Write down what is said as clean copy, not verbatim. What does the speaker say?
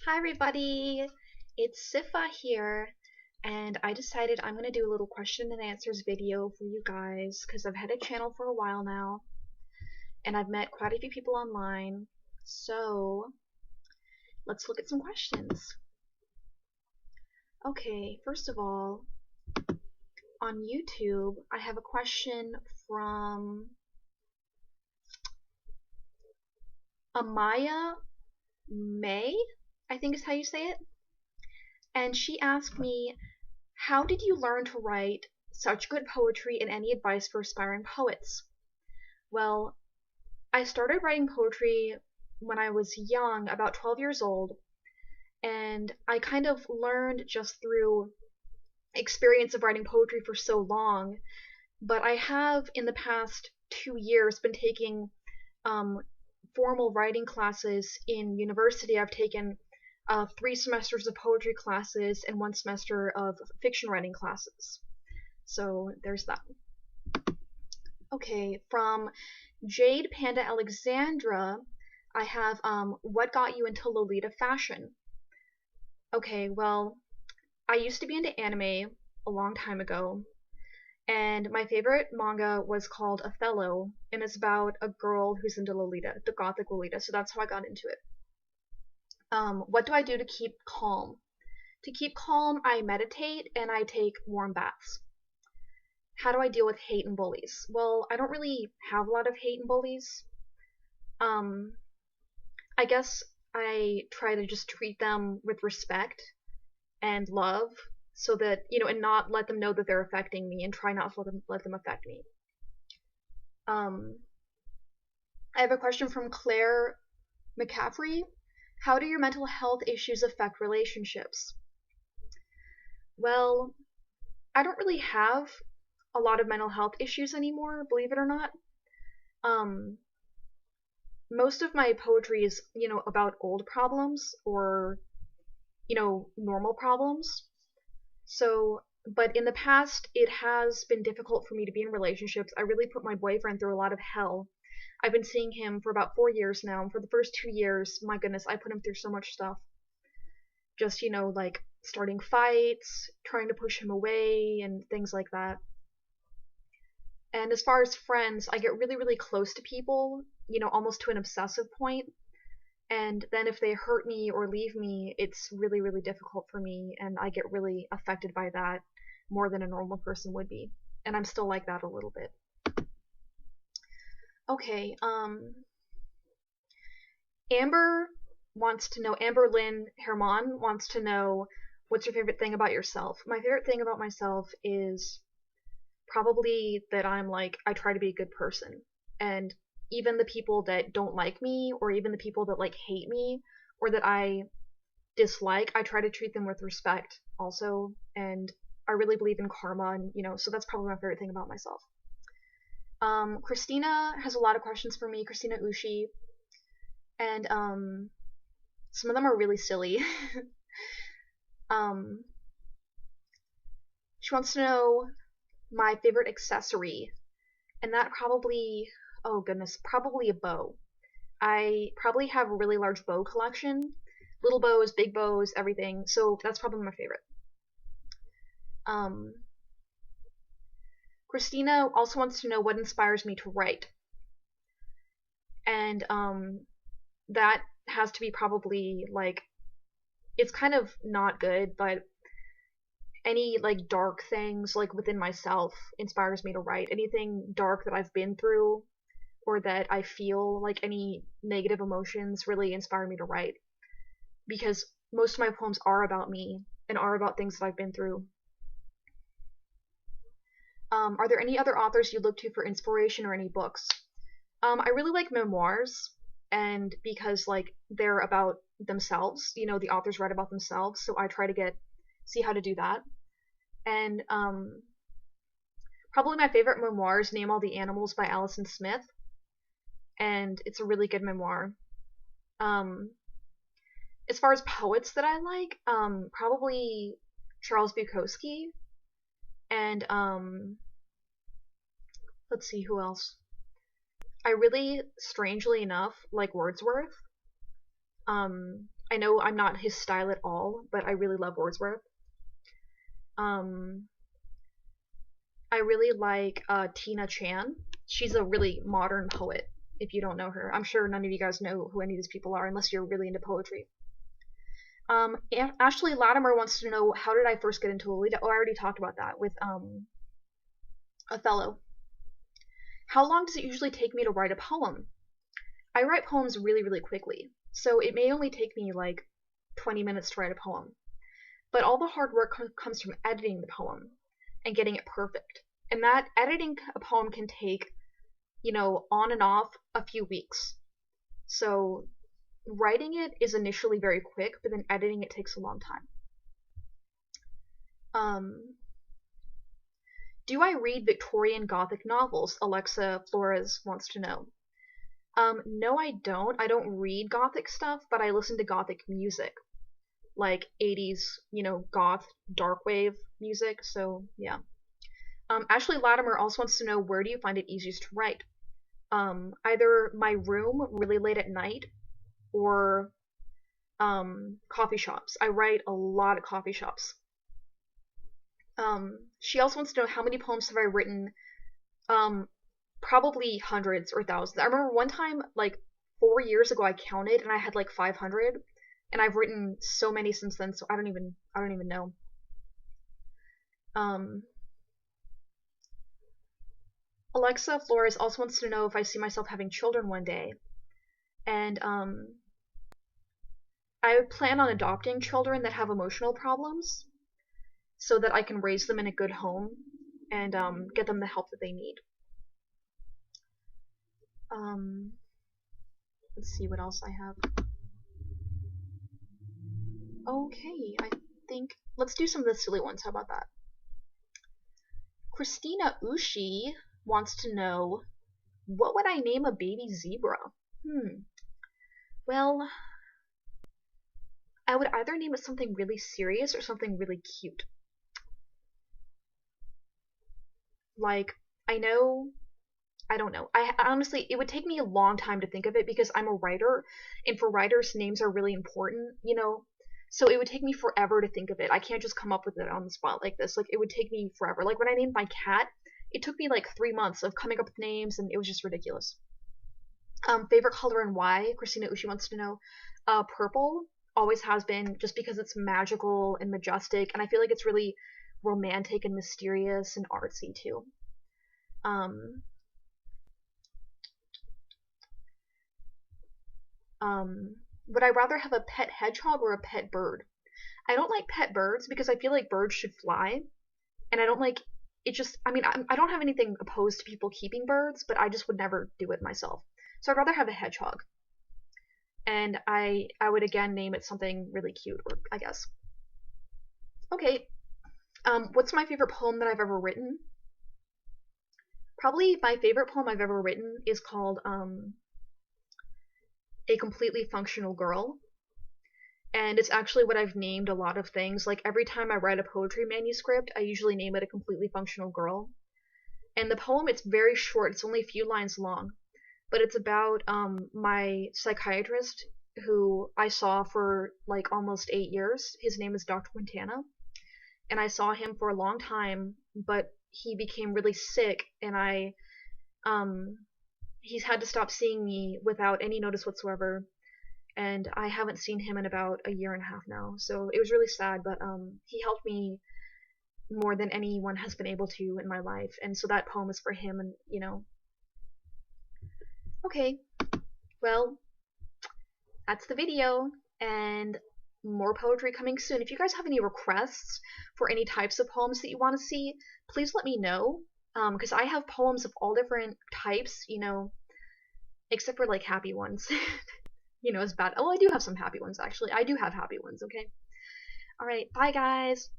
Hi everybody, it's Sifa here, and I decided I'm going to do a little question and answers video for you guys because I've had a channel for a while now, and I've met quite a few people online, so let's look at some questions. Okay, first of all, on YouTube, I have a question from Amaya May, I think is how you say it, and she asked me, how did you learn to write such good poetry and any advice for aspiring poets? Well, I started writing poetry when I was young, about 12 years old, and I kind of learned just through experience of writing poetry for so long. But I have, in the past 2 years, been taking um, formal writing classes in university. I've taken 3 semesters of poetry classes and 1 semester of fiction writing classes. So there's that. Okay, from Jade Panda Alexandra, I have what got you into Lolita fashion? Okay, well, I used to be into anime a long time ago, and my favorite manga was called Othello, and it's about a girl who's into Lolita, the gothic Lolita, so that's how I got into it. What do I do to keep calm? To keep calm, I meditate and I take warm baths. How do I deal with hate and bullies? Well, I don't really have a lot of hate and bullies. Um, I guess I try to just treat them with respect and love so that, and not let them know that they're affecting me and try not to let them affect me. I have a question from Claire McCaffrey. How do your mental health issues affect relationships? Well, I don't really have a lot of mental health issues anymore, believe it or not. Um, Most of my poetry is, about old problems or, normal problems. So, but in the past, it has been difficult for me to be in relationships. I really put my boyfriend through a lot of hell. I've been seeing him for about 4 years now, and for the first 2 years, my goodness, I put him through so much stuff. Just, like starting fights, trying to push him away, and things like that. And as far as friends, I get really, really close to people, almost to an obsessive point. And then if they hurt me or leave me, it's really, really difficult for me, and I get really affected by that more than a normal person would be. And I'm still like that a little bit. Okay, Amber Lynn Herman wants to know, what's your favorite thing about yourself? My favorite thing about myself is probably that I try to be a good person. And even the people that don't like me, or even the people that hate me, or that I dislike, I try to treat them with respect also. And I really believe in karma, and so that's probably my favorite thing about myself. Christina has a lot of questions for me, Christina Ushi, and some of them are really silly. um, she wants to know my favorite accessory, and that probably, oh goodness, probably a bow. I probably have a really large bow collection, little bows, big bows, everything. So that's probably my favorite. Um, Christina also wants to know what inspires me to write, and that has to be probably it's kind of not good, but any dark things within myself inspires me to write. Anything dark that I've been through or that I feel, any negative emotions, really inspire me to write, because most of my poems are about me and are about things that I've been through. Are there any other authors you look to for inspiration or any books? I really like memoirs, and because they're about themselves, the authors write about themselves, so I try to see how to do that. And probably my favorite memoir is Name All the Animals by Alison Smith, and it's a really good memoir. As far as poets that I like, probably Charles Bukowski, and let's see who else. I really, strangely enough, like Wordsworth. I know I'm not his style at all, but I really love Wordsworth. Um, I really like Tina Chan. She's a really modern poet. If you don't know her, I'm sure none of you guys know who any of these people are unless you're really into poetry. Ashley Latimer wants to know, how did I first get into Lolita? Oh, I already talked about that with Othello. How long does it usually take me to write a poem? I write poems really, really quickly, so it may only take me like 20 minutes to write a poem. But all the hard work comes from editing the poem and getting it perfect. And that editing a poem can take, on and off a few weeks. So writing it is initially very quick, but then editing it takes a long time. Do I read Victorian Gothic novels? Alexa Flores wants to know. No, I don't. I don't read Gothic stuff, but I listen to Gothic music, like 80s, goth, dark wave music. So yeah. Ashley Latimer also wants to know, where do you find it easiest to write? Either my room really late at night, or coffee shops. I write a lot at coffee shops. She also wants to know, how many poems have I written? Probably hundreds or thousands. I remember one time, like 4 years ago, I counted and I had like 500, and I've written so many since then. So I don't even know. Alexa Flores also wants to know if I see myself having children one day, and I plan on adopting children that have emotional problems, so that I can raise them in a good home and get them the help that they need. Let's see what else I have. Okay, I think let's do some of the silly ones. How about that? Christina Ushi wants to know, what would I name a baby zebra? Well, I would either name it something really serious or something really cute. Like, I don't know. I honestly, it would take me a long time to think of it because I'm a writer, and for writers, names are really important, So it would take me forever to think of it. I can't just come up with it on the spot like this. Like, it would take me forever. Like, when I named my cat, it took me like 3 months of coming up with names, and it was just ridiculous. Favorite color and why? Christina Ushi wants to know. Purple always has been, just because it's magical and majestic, and I feel like it's really romantic and mysterious and artsy too. Would I rather have a pet hedgehog or a pet bird? I don't like pet birds because I feel like birds should fly, and I don't like it. Just, I mean, I don't have anything opposed to people keeping birds, but I just would never do it myself. So I'd rather have a hedgehog, and I would again name it something really cute, or I guess. Okay, what's my favorite poem that I've ever written? Probably my favorite poem I've ever written is called A Completely Functional Girl. And it's actually what I've named a lot of things. Like, every time I write a poetry manuscript, I usually name it A Completely Functional Girl. And the poem, it's very short, it's only a few lines long. But it's about my psychiatrist, who I saw for like almost 8 years. His name is Dr. Quintana. And I saw him for a long time, but he became really sick, and he's had to stop seeing me without any notice whatsoever, and I haven't seen him in about a year and a half now. So it was really sad, but he helped me more than anyone has been able to in my life, and so that poem is for him. And okay, well, that's the video, and more poetry coming soon. If you guys have any requests for any types of poems that you want to see, please let me know, because I have poems of all different types, except for like happy ones. It's bad. Oh, I do have some happy ones, actually. I do have happy ones, okay? Alright, bye guys!